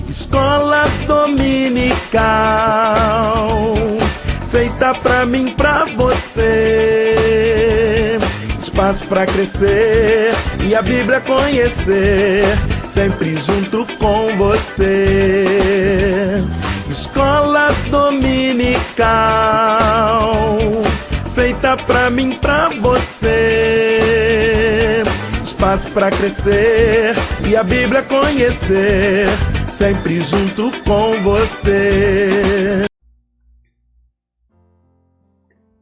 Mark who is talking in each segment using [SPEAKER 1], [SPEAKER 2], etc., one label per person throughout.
[SPEAKER 1] Escola dominical, feita pra mim, pra você. Espaço pra crescer e a Bíblia conhecer, sempre junto com você. Escola dominical, feita pra mim, pra você. Espaço pra crescer e a Bíblia conhecer, sempre junto com você.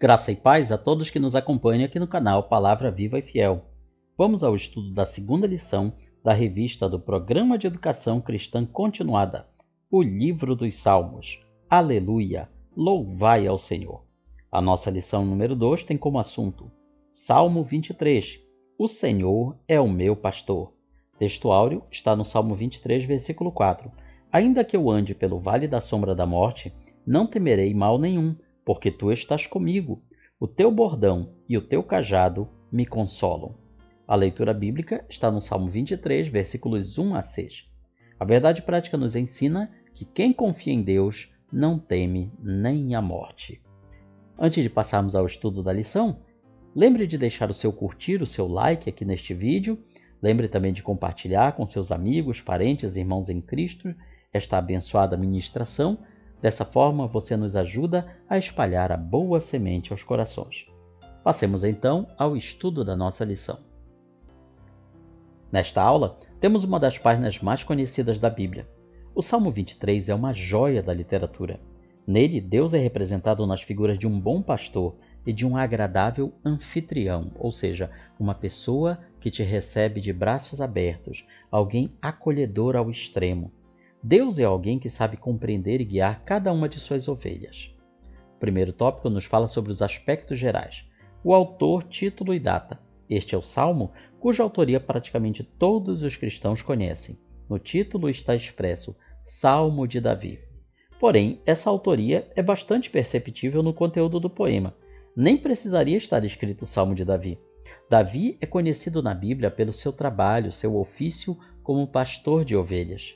[SPEAKER 2] Graça e paz a todos que nos acompanham aqui no canal Palavra Viva e Fiel. Vamos ao estudo da segunda lição da revista do Programa de Educação Cristã Continuada, o Livro dos Salmos. Aleluia! Louvai ao Senhor! A nossa lição número 2 tem como assunto Salmo 23. O Senhor é o meu pastor. Texto áureo está no Salmo 23, versículo 4. Ainda que eu ande pelo vale da sombra da morte, não temerei mal nenhum, porque tu estás comigo. O teu bordão e o teu cajado me consolam. A leitura bíblica está no Salmo 23, versículos 1 a 6. A verdade prática nos ensina que quem confia em Deus não teme nem a morte. Antes de passarmos ao estudo da lição, lembre de deixar o seu curtir, o seu like aqui neste vídeo. Lembre também de compartilhar com seus amigos, parentes e irmãos em Cristo esta abençoada ministração. Dessa forma, você nos ajuda a espalhar a boa semente aos corações. Passemos então ao estudo da nossa lição. Nesta aula, temos uma das páginas mais conhecidas da Bíblia. O Salmo 23 é uma joia da literatura. Nele, Deus é representado nas figuras de um bom pastor e de um agradável anfitrião, ou seja, uma pessoa que te recebe de braços abertos, alguém acolhedor ao extremo. Deus é alguém que sabe compreender e guiar cada uma de suas ovelhas. O primeiro tópico nos fala sobre os aspectos gerais. O autor, título e data. Este é o Salmo cuja autoria praticamente todos os cristãos conhecem. No título está expresso Salmo de Davi. Porém, essa autoria é bastante perceptível no conteúdo do poema. Nem precisaria estar escrito Salmo de Davi. Davi é conhecido na Bíblia pelo seu trabalho, seu ofício como pastor de ovelhas.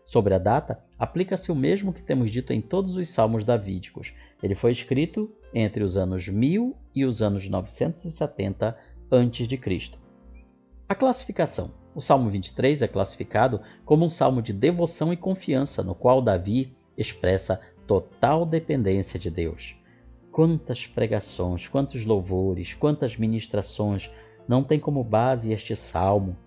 [SPEAKER 2] Sobre a data, aplica-se o mesmo que temos dito em todos os salmos davídicos. Ele foi escrito entre os anos 1000 e os anos 970 a.C. A classificação. O Salmo 23 é classificado como um salmo de devoção e confiança, no qual Davi expressa total dependência de Deus. Quantas pregações, quantos louvores, quantas ministrações não tem como base este salmo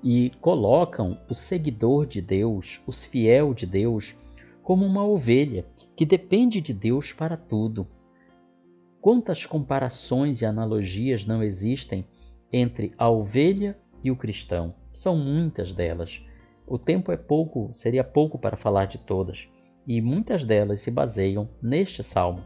[SPEAKER 2] e colocam o seguidor de Deus, o fiel de Deus, como uma ovelha que depende de Deus para tudo. Quantas comparações e analogias não existem entre a ovelha e o cristão? São muitas delas. O tempo é pouco, seria pouco para falar de todas, e muitas delas se baseiam neste salmo.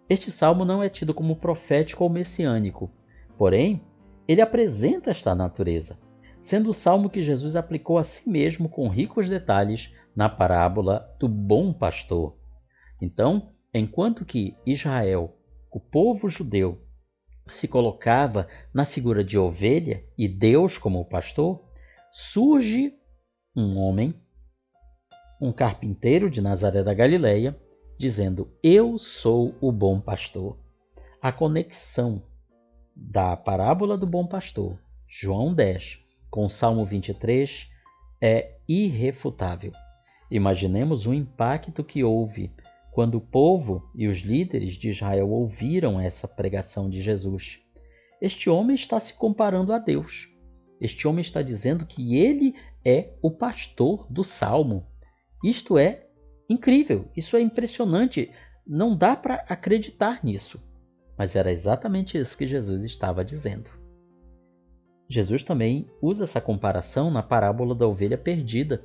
[SPEAKER 2] Este salmo não é tido como profético ou messiânico, porém, ele apresenta esta natureza, sendo o salmo que Jesus aplicou a si mesmo com ricos detalhes na parábola do bom pastor. Então, enquanto que Israel, o povo judeu, se colocava na figura de ovelha e Deus como o pastor, surge um homem, um carpinteiro de Nazaré da Galileia, dizendo, eu sou o bom pastor. A conexão da parábola do bom pastor, João 10, com o Salmo 23, é irrefutável. Imaginemos o impacto que houve quando o povo e os líderes de Israel ouviram essa pregação de Jesus. Este homem está se comparando a Deus. Este homem está dizendo que ele é o pastor do Salmo. Isto é incrível, isso é impressionante, não dá para acreditar nisso. Mas era exatamente isso que Jesus estava dizendo. Jesus também usa essa comparação na parábola da ovelha perdida.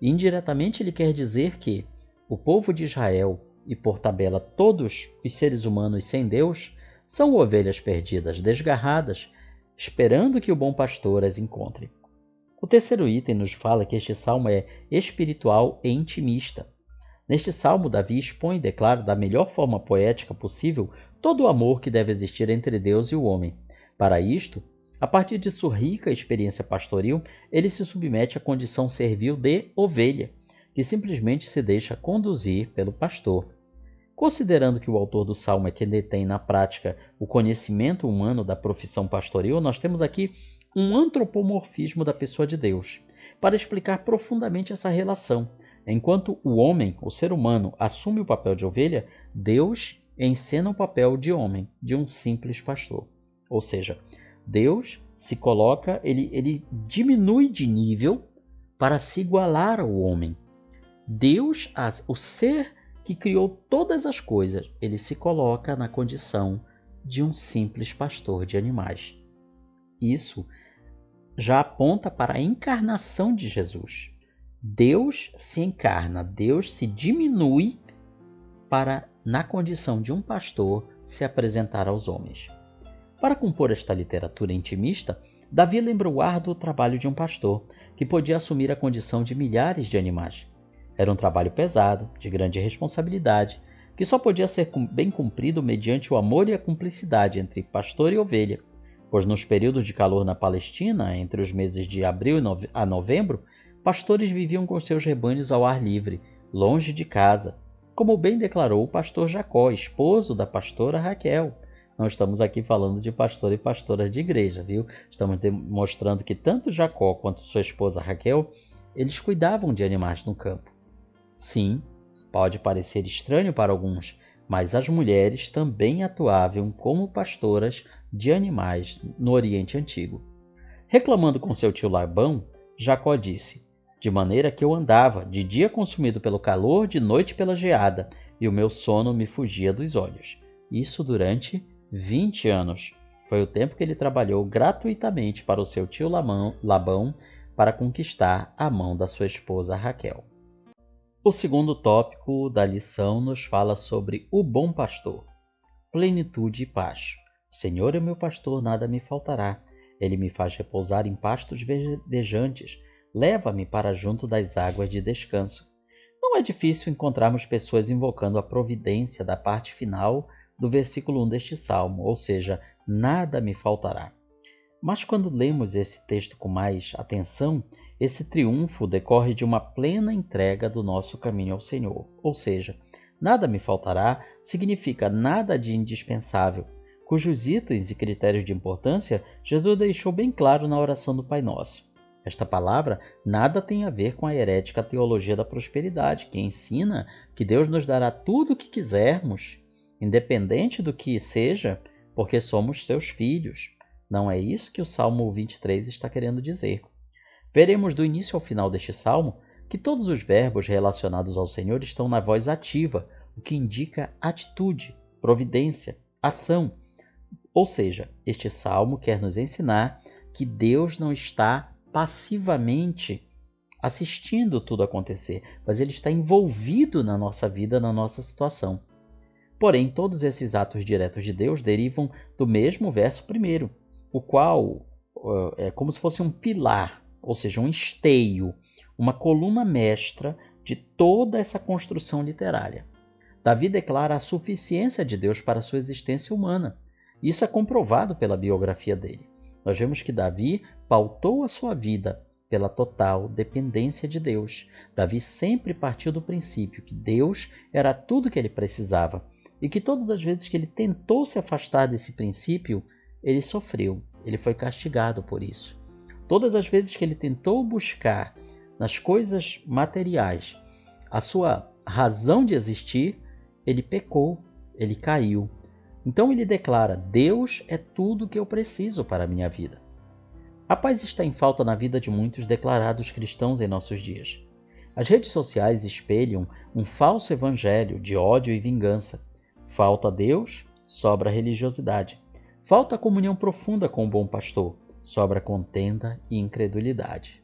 [SPEAKER 2] E indiretamente ele quer dizer que o povo de Israel, e por tabela todos os seres humanos sem Deus, são ovelhas perdidas, desgarradas, esperando que o bom pastor as encontre. O terceiro item nos fala que este salmo é espiritual e intimista. Neste salmo, Davi expõe e declara da melhor forma poética possível todo o amor que deve existir entre Deus e o homem. Para isto, a partir de sua rica experiência pastoril, ele se submete à condição servil de ovelha, que simplesmente se deixa conduzir pelo pastor. Considerando que o autor do Salmo é quem detém na prática o conhecimento humano da profissão pastoril, nós temos aqui um antropomorfismo da pessoa de Deus, para explicar profundamente essa relação. Enquanto o homem, o ser humano, assume o papel de ovelha, Deus encena o papel de homem, de um simples pastor. Ou seja, Deus se coloca, ele diminui de nível para se igualar ao homem. Deus, o ser que criou todas as coisas, ele se coloca na condição de um simples pastor de animais. Isso já aponta para a encarnação de Jesus. Deus se encarna, Deus se diminui para, na condição de um pastor, se apresentar aos homens. Para compor esta literatura intimista, Davi lembra o árduo trabalho de um pastor, que podia assumir a condição de milhares de animais. Era um trabalho pesado, de grande responsabilidade, que só podia ser bem cumprido mediante o amor e a cumplicidade entre pastor e ovelha, pois nos períodos de calor na Palestina, entre os meses de abril a novembro, pastores viviam com seus rebanhos ao ar livre, longe de casa, como bem declarou o pastor Jacó, esposo da pastora Raquel. Não estamos aqui falando de pastor e pastora de igreja, viu? Estamos demonstrando que tanto Jacó quanto sua esposa Raquel, eles cuidavam de animais no campo. Sim, pode parecer estranho para alguns, mas as mulheres também atuavam como pastoras de animais no Oriente Antigo. Reclamando com seu tio Labão, Jacó disse: "De maneira que eu andava, de dia consumido pelo calor, de noite pela geada, e o meu sono me fugia dos olhos." Isso durante 20 anos. Foi o tempo que ele trabalhou gratuitamente para o seu tio Labão para conquistar a mão da sua esposa Raquel. O segundo tópico da lição nos fala sobre o bom pastor. Plenitude e paz. O Senhor é meu pastor, nada me faltará. Ele me faz repousar em pastos verdejantes. Leva-me para junto das águas de descanso. Não é difícil encontrarmos pessoas invocando a providência da parte final do versículo 1 deste salmo, ou seja, nada me faltará. Mas quando lemos esse texto com mais atenção, esse triunfo decorre de uma plena entrega do nosso caminho ao Senhor. Ou seja, nada me faltará significa nada de indispensável, cujos itens e critérios de importância Jesus deixou bem claro na oração do Pai Nosso. Esta palavra nada tem a ver com a herética teologia da prosperidade, que ensina que Deus nos dará tudo o que quisermos, independente do que seja, porque somos seus filhos. Não é isso que o Salmo 23 está querendo dizer. Veremos do início ao final deste salmo que todos os verbos relacionados ao Senhor estão na voz ativa, o que indica atitude, providência, ação. Ou seja, este salmo quer nos ensinar que Deus não está passivamente assistindo tudo acontecer, mas Ele está envolvido na nossa vida, na nossa situação. Porém, todos esses atos diretos de Deus derivam do mesmo verso primeiro, o qual é como se fosse um pilar, ou seja, um esteio, uma coluna mestra de toda essa construção literária. Davi declara a suficiência de Deus para a sua existência humana. Isso é comprovado pela biografia dele. Nós vemos que Davi pautou a sua vida pela total dependência de Deus. Davi sempre partiu do princípio que Deus era tudo o que ele precisava e que todas as vezes que ele tentou se afastar desse princípio, ele sofreu, ele foi castigado por isso. Todas as vezes que ele tentou buscar nas coisas materiais a sua razão de existir, ele pecou, ele caiu. Então ele declara: Deus é tudo o que eu preciso para a minha vida. A paz está em falta na vida de muitos declarados cristãos em nossos dias. As redes sociais espelham um falso evangelho de ódio e vingança. Falta Deus, sobra religiosidade. Falta comunhão profunda com o bom pastor, sobra contenda e incredulidade.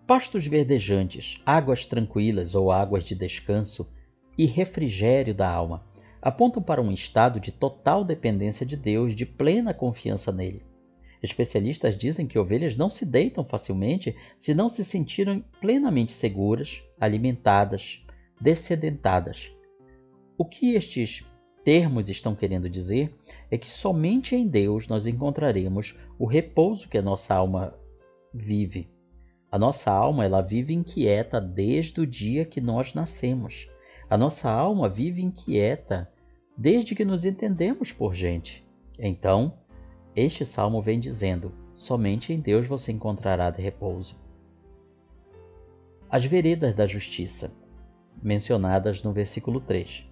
[SPEAKER 2] Pastos verdejantes, águas tranquilas ou águas de descanso e refrigério da alma apontam para um estado de total dependência de Deus, de plena confiança nele. Especialistas dizem que ovelhas não se deitam facilmente se não se sentirem plenamente seguras, alimentadas, dessedentadas. O que estes termos estão querendo dizer é que somente em Deus nós encontraremos o repouso que a nossa alma vive. A nossa alma, ela vive inquieta desde o dia que nós nascemos. A nossa alma vive inquieta desde que nos entendemos por gente. Então, este salmo vem dizendo: somente em Deus você encontrará repouso. As veredas da justiça, mencionadas no versículo 3.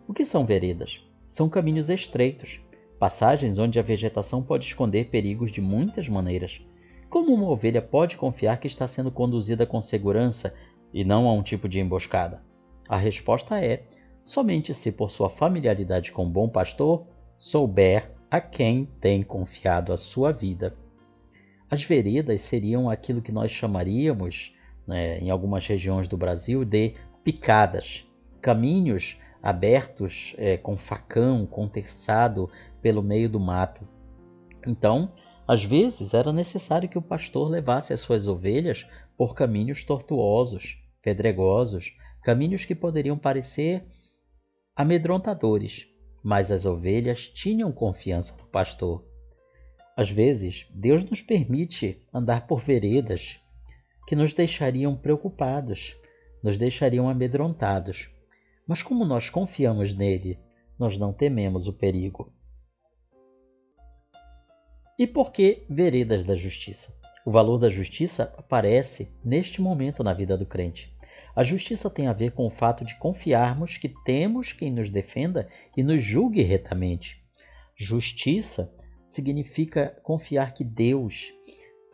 [SPEAKER 2] O que são veredas? São caminhos estreitos, passagens onde a vegetação pode esconder perigos de muitas maneiras. Como uma ovelha pode confiar que está sendo conduzida com segurança e não a um tipo de emboscada? A resposta é: somente se por sua familiaridade com o bom pastor souber a quem tem confiado a sua vida. As veredas seriam aquilo que nós chamaríamos, em algumas regiões do Brasil, de picadas, caminhos abertos com facão, com terçado pelo meio do mato. Então, às vezes era necessário que o pastor levasse as suas ovelhas por caminhos tortuosos, pedregosos, caminhos que poderiam parecer amedrontadores, mas as ovelhas tinham confiança no pastor. Às vezes, Deus nos permite andar por veredas que nos deixariam preocupados, nos deixariam amedrontados. Mas como nós confiamos nele, nós não tememos o perigo. E por que veredas da justiça? O valor da justiça aparece neste momento na vida do crente. A justiça tem a ver com o fato de confiarmos que temos quem nos defenda e nos julgue retamente. Justiça significa confiar que Deus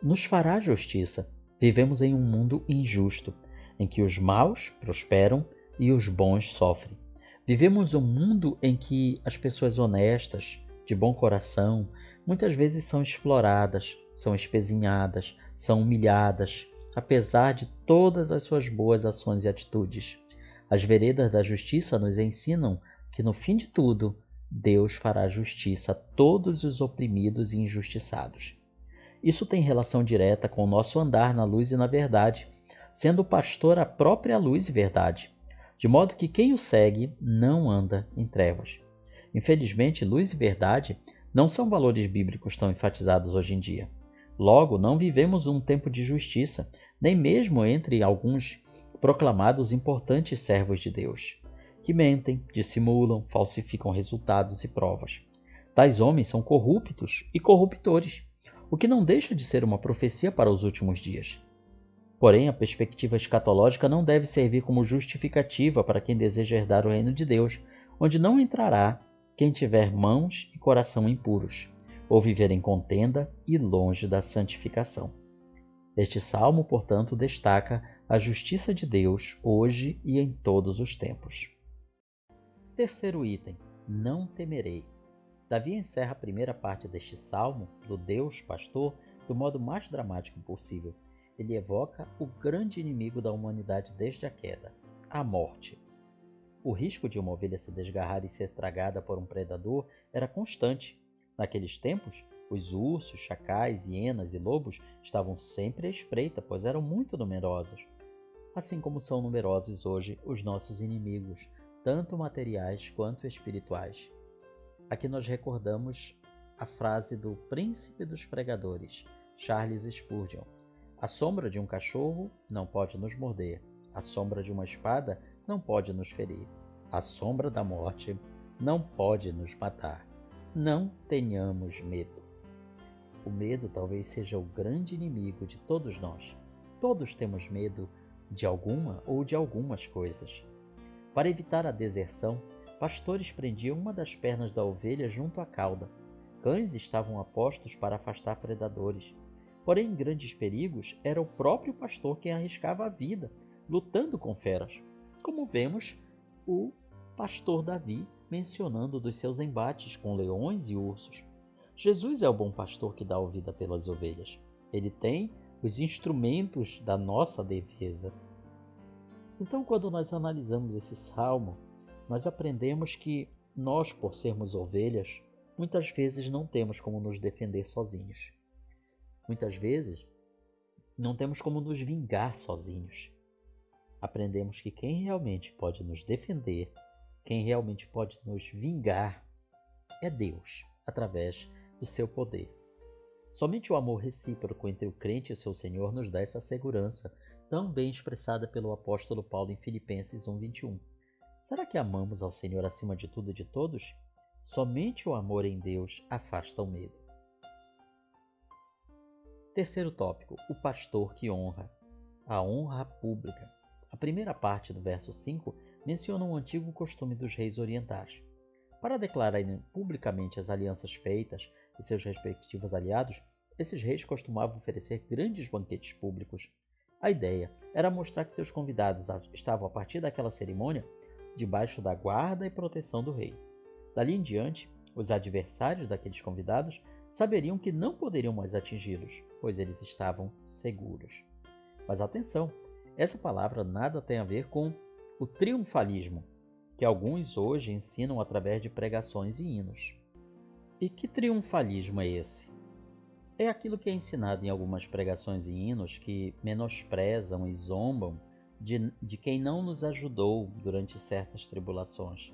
[SPEAKER 2] nos fará justiça. Vivemos em um mundo injusto, em que os maus prosperam e os bons sofrem. Vivemos um mundo em que as pessoas honestas, de bom coração, muitas vezes são exploradas, são espezinhadas, são humilhadas, apesar de todas as suas boas ações e atitudes. As veredas da justiça nos ensinam que, no fim de tudo, Deus fará justiça a todos os oprimidos e injustiçados. Isso tem relação direta com o nosso andar na luz e na verdade, sendo o pastor a própria luz e verdade, de modo que quem o segue não anda em trevas. Infelizmente, luz e verdade não são valores bíblicos tão enfatizados hoje em dia. Logo, não vivemos um tempo de justiça, nem mesmo entre alguns proclamados importantes servos de Deus, que mentem, dissimulam, falsificam resultados e provas. Tais homens são corruptos e corruptores, o que não deixa de ser uma profecia para os últimos dias. Porém, a perspectiva escatológica não deve servir como justificativa para quem deseja herdar o reino de Deus, onde não entrará quem tiver mãos e coração impuros, ou viver em contenda e longe da santificação. Este salmo, portanto, destaca a justiça de Deus hoje e em todos os tempos. Terceiro item: não temerei. Davi encerra a primeira parte deste salmo, do Deus Pastor, do modo mais dramático possível. Ele evoca o grande inimigo da humanidade desde a queda, a morte. O risco de uma ovelha se desgarrar e ser tragada por um predador era constante. Naqueles tempos, os ursos, chacais, hienas e lobos estavam sempre à espreita, pois eram muito numerosos. Assim como são numerosos hoje os nossos inimigos, tanto materiais quanto espirituais. Aqui nós recordamos a frase do príncipe dos pregadores, Charles Spurgeon: a sombra de um cachorro não pode nos morder, a sombra de uma espada não pode nos ferir, a sombra da morte não pode nos matar. Não tenhamos medo. O medo talvez seja o grande inimigo de todos nós. Todos temos medo de alguma ou de algumas coisas. Para evitar a deserção, pastores prendiam uma das pernas da ovelha junto à cauda. Cães estavam a postos para afastar predadores. Porém, em grandes perigos, era o próprio pastor quem arriscava a vida, lutando com feras, como vemos o pastor Davi mencionando dos seus embates com leões e ursos. Jesus é o bom pastor que dá a vida pelas ovelhas. Ele tem os instrumentos da nossa defesa. Então, quando nós analisamos esse salmo, nós aprendemos que nós, por sermos ovelhas, muitas vezes não temos como nos defender sozinhos. Muitas vezes não temos como nos vingar sozinhos. Aprendemos que quem realmente pode nos defender, quem realmente pode nos vingar, é Deus, através do seu poder. Somente o amor recíproco entre o crente e seu Senhor nos dá essa segurança, tão bem expressada pelo apóstolo Paulo em Filipenses 1:21. Será que amamos ao Senhor acima de tudo e de todos? Somente o amor em Deus afasta o medo. Terceiro tópico, o pastor que honra. A honra pública. A primeira parte do verso 5 menciona um antigo costume dos reis orientais. Para declararem publicamente as alianças feitas e seus respectivos aliados, esses reis costumavam oferecer grandes banquetes públicos. A ideia era mostrar que seus convidados estavam, a partir daquela cerimônia, debaixo da guarda e proteção do rei. Dali em diante, os adversários daqueles convidados saberiam que não poderiam mais atingi-los, pois eles estavam seguros. Mas atenção, essa palavra nada tem a ver com o triunfalismo, que alguns hoje ensinam através de pregações e hinos. E que triunfalismo é esse? É aquilo que é ensinado em algumas pregações e hinos que menosprezam e zombam de quem não nos ajudou durante certas tribulações.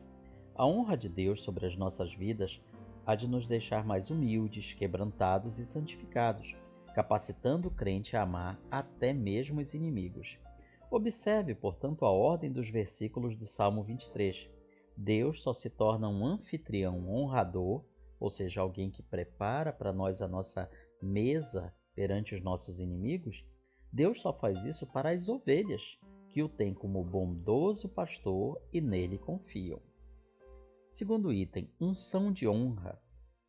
[SPEAKER 2] A honra de Deus sobre as nossas vidas há de nos deixar mais humildes, quebrantados e santificados, capacitando o crente a amar até mesmo os inimigos. Observe, portanto, a ordem dos versículos do Salmo 23. Deus só se torna um anfitrião honrador, ou seja, alguém que prepara para nós a nossa mesa perante os nossos inimigos. Deus só faz isso para as ovelhas, que o têm como bondoso pastor e nele confiam. Segundo item, unção de honra.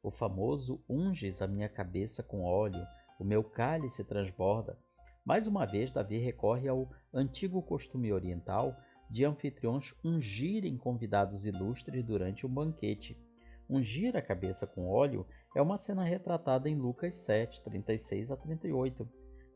[SPEAKER 2] O famoso unges a minha cabeça com óleo, o meu cálice transborda. Mais uma vez, Davi recorre ao antigo costume oriental de anfitriões ungirem convidados ilustres durante um banquete. Ungir a cabeça com óleo é uma cena retratada em Lucas 7, 36 a 38.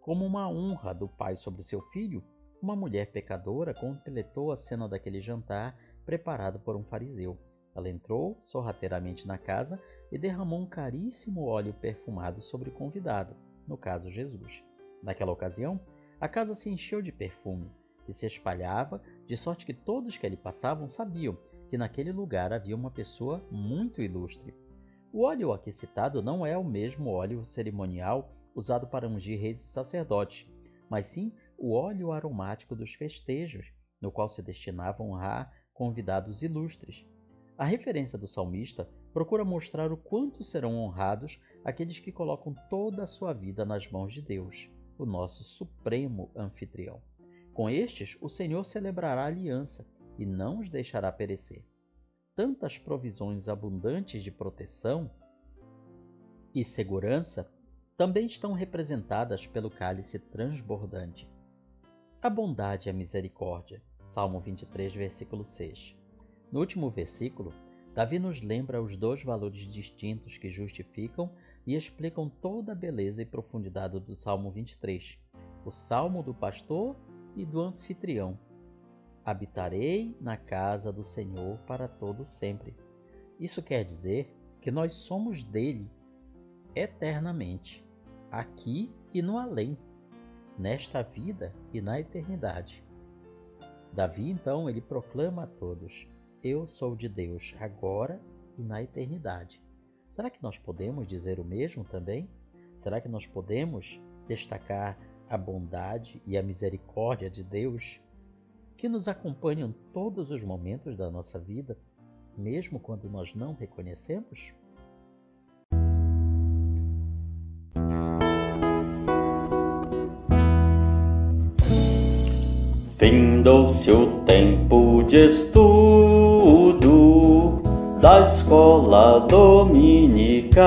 [SPEAKER 2] Como uma honra do pai sobre seu filho, uma mulher pecadora completou a cena daquele jantar preparado por um fariseu. Ela entrou sorrateiramente na casa e derramou um caríssimo óleo perfumado sobre o convidado, no caso Jesus. Naquela ocasião, a casa se encheu de perfume, que se espalhava, de sorte que todos que ali passavam sabiam que naquele lugar havia uma pessoa muito ilustre. O óleo aqui citado não é o mesmo óleo cerimonial usado para ungir reis e sacerdotes, mas sim o óleo aromático dos festejos, no qual se destinava a honrar convidados ilustres. A referência do salmista procura mostrar o quanto serão honrados aqueles que colocam toda a sua vida nas mãos de Deus, o nosso supremo anfitrião. Com estes, o Senhor celebrará a aliança e não os deixará perecer. Tantas provisões abundantes de proteção e segurança também estão representadas pelo cálice transbordante. A bondade e a misericórdia. Salmo 23, versículo 6. No último versículo, Davi nos lembra os dois valores distintos que justificam e explicam toda a beleza e profundidade do Salmo 23, o Salmo do pastor e do anfitrião. Habitarei na casa do Senhor para todo sempre. Isso quer dizer que nós somos dele eternamente, aqui e no além, nesta vida e na eternidade. Davi, então, ele proclama a todos: eu sou de Deus, agora e na eternidade. Será que nós podemos dizer o mesmo também? Será que nós podemos destacar a bondade e a misericórdia de Deus, que nos acompanham todos os momentos da nossa vida, mesmo quando nós não reconhecemos?
[SPEAKER 3] Findou-se o tempo de estudo da escola dominical.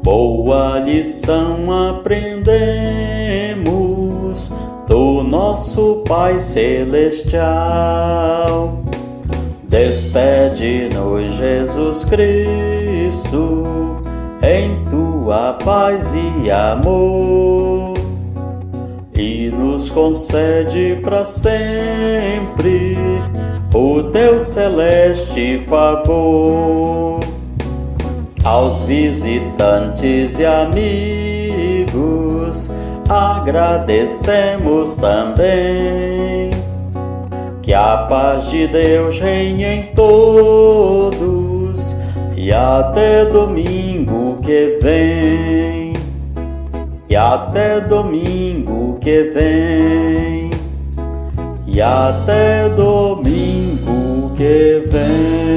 [SPEAKER 3] Boa lição aprendemos do nosso Pai Celestial. Despede-nos, Jesus Cristo, em tua paz e amor, e nos concede para sempre o teu celeste favor. Aos visitantes e amigos agradecemos também. Que a paz de Deus reine em todos e E até domingo que vem. E até domingo que vem. E até domingo que vem.